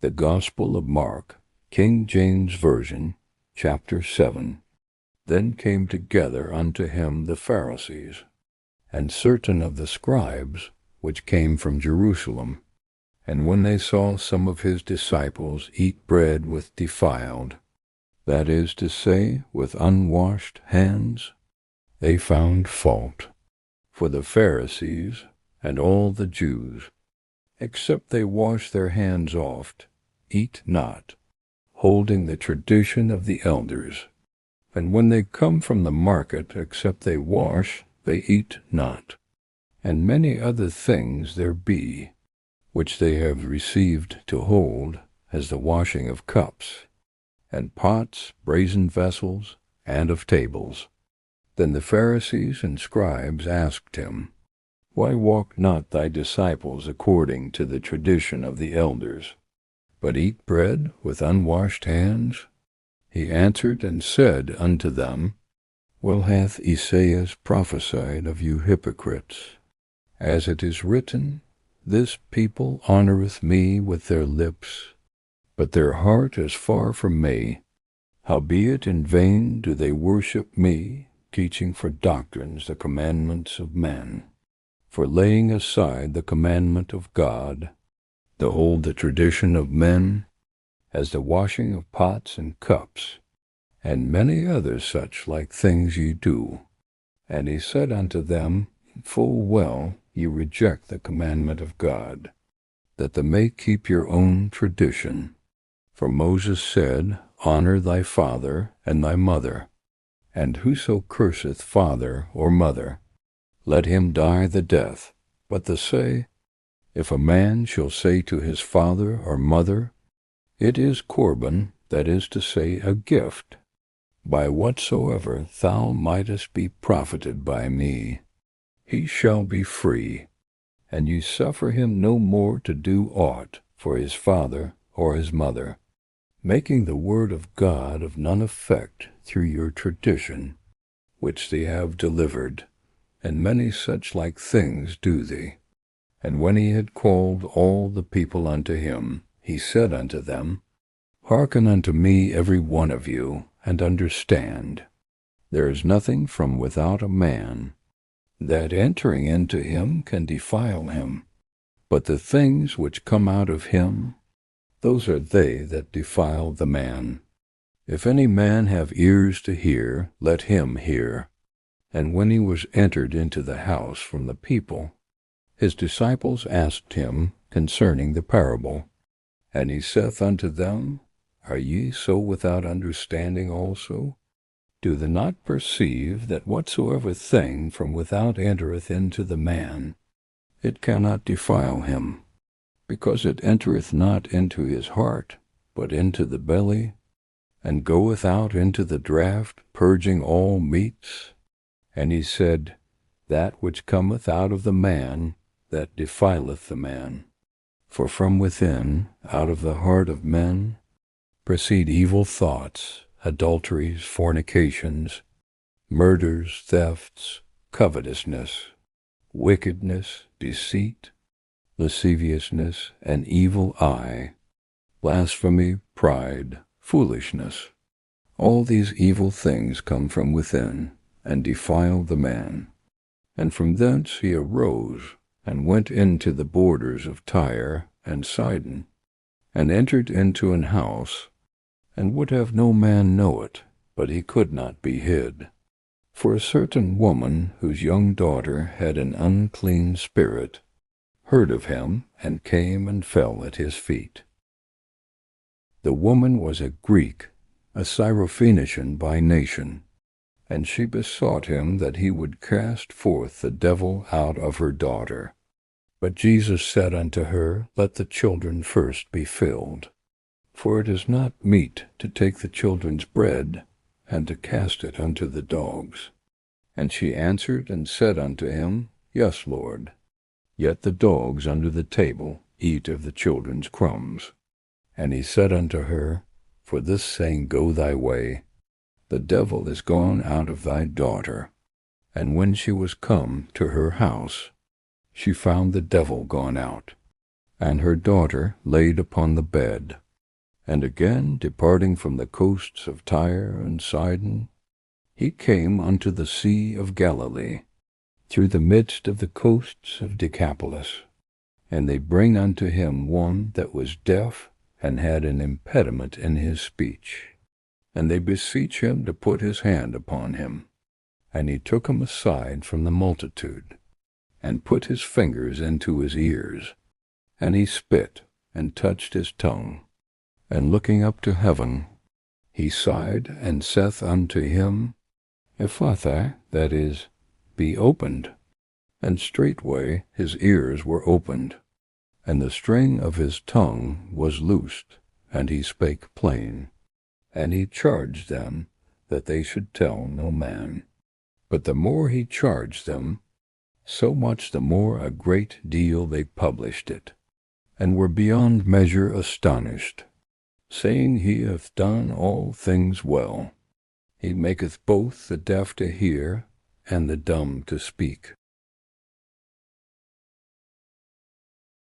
The Gospel of Mark, King James Version, chapter 7. Then came together unto him the Pharisees, and certain of the scribes, which came from Jerusalem. And when they saw some of his disciples eat bread with defiled, that is to say, with unwashed hands, they found fault. For the Pharisees and all the Jews, except they wash their hands oft, eat not, holding the tradition of the elders. And when they come from the market, except they wash, they eat not. And many other things there be, which they have received to hold, as the washing of cups, and pots, brazen vessels, and of tables. Then the Pharisees and scribes asked him, Why walk not thy disciples according to the tradition of the elders, but eat bread with unwashed hands? He answered and said unto them, Well hath Esaias prophesied of you hypocrites, as it is written, This people honoureth me with their lips, but their heart is far from me. Howbeit in vain do they worship me, teaching for doctrines the commandments of men. For laying aside the commandment of God, to hold the tradition of men, as the washing of pots and cups, and many other such like things ye do. And he said unto them, Full well ye reject the commandment of God, that they may keep your own tradition. For Moses said, Honour thy father and thy mother, and whoso curseth father or mother, let him die the death. But the say, If a man shall say to his father or mother, It is Corban, that is to say, a gift, by whatsoever thou mightest be profited by me, he shall be free, and ye suffer him no more to do aught for his father or his mother, making the word of God of none effect through your tradition, which they have delivered. And many such like things do they. And when he had called all the people unto him, he said unto them, Hearken unto me every one of you, and understand. There is nothing from without a man, that entering into him can defile him. But the things which come out of him, those are they that defile the man. If any man have ears to hear, let him hear. And when he was entered into the house from the people, his disciples asked him concerning the parable. And he saith unto them, Are ye so without understanding also? Do they not perceive that whatsoever thing from without entereth into the man, it cannot defile him, because it entereth not into his heart, but into the belly, and goeth out into the draught, purging all meats? And he said, That which cometh out of the man, that defileth the man. For from within, out of the heart of men, proceed evil thoughts, adulteries, fornications, murders, thefts, covetousness, wickedness, deceit, lasciviousness, an evil eye, blasphemy, pride, foolishness. All these evil things come from within, and defile the man. And from thence he arose, and went into the borders of Tyre and Sidon, and entered into an house, and would have no man know it, but he could not be hid. For a certain woman, whose young daughter had an unclean spirit, heard of him, and came and fell at his feet. The woman was a Greek, a Syrophoenician by nation, and she besought him that he would cast forth the devil out of her daughter. But Jesus said unto her, Let the children first be filled. For it is not meet to take the children's bread, and to cast it unto the dogs. And she answered and said unto him, Yes, Lord. Yet the dogs under the table eat of the children's crumbs. And he said unto her, For this saying go thy way, the devil is gone out of thy daughter. And when she was come to her house, she found the devil gone out, and her daughter laid upon the bed. And again, departing from the coasts of Tyre and Sidon, he came unto the sea of Galilee, through the midst of the coasts of Decapolis. And they bring unto him one that was deaf, and had an impediment in his speech. And they beseech him to put his hand upon him. And he took him aside from the multitude, and put his fingers into his ears. And he spit, and touched his tongue. And looking up to heaven, he sighed, and saith unto him, Ephphatha, that is, be opened. And straightway his ears were opened, and the string of his tongue was loosed, and he spake plain. And he charged them that they should tell no man. But the more he charged them, so much the more a great deal they published it, and were beyond measure astonished, saying, He hath done all things well. He maketh both the deaf to hear, and the dumb to speak.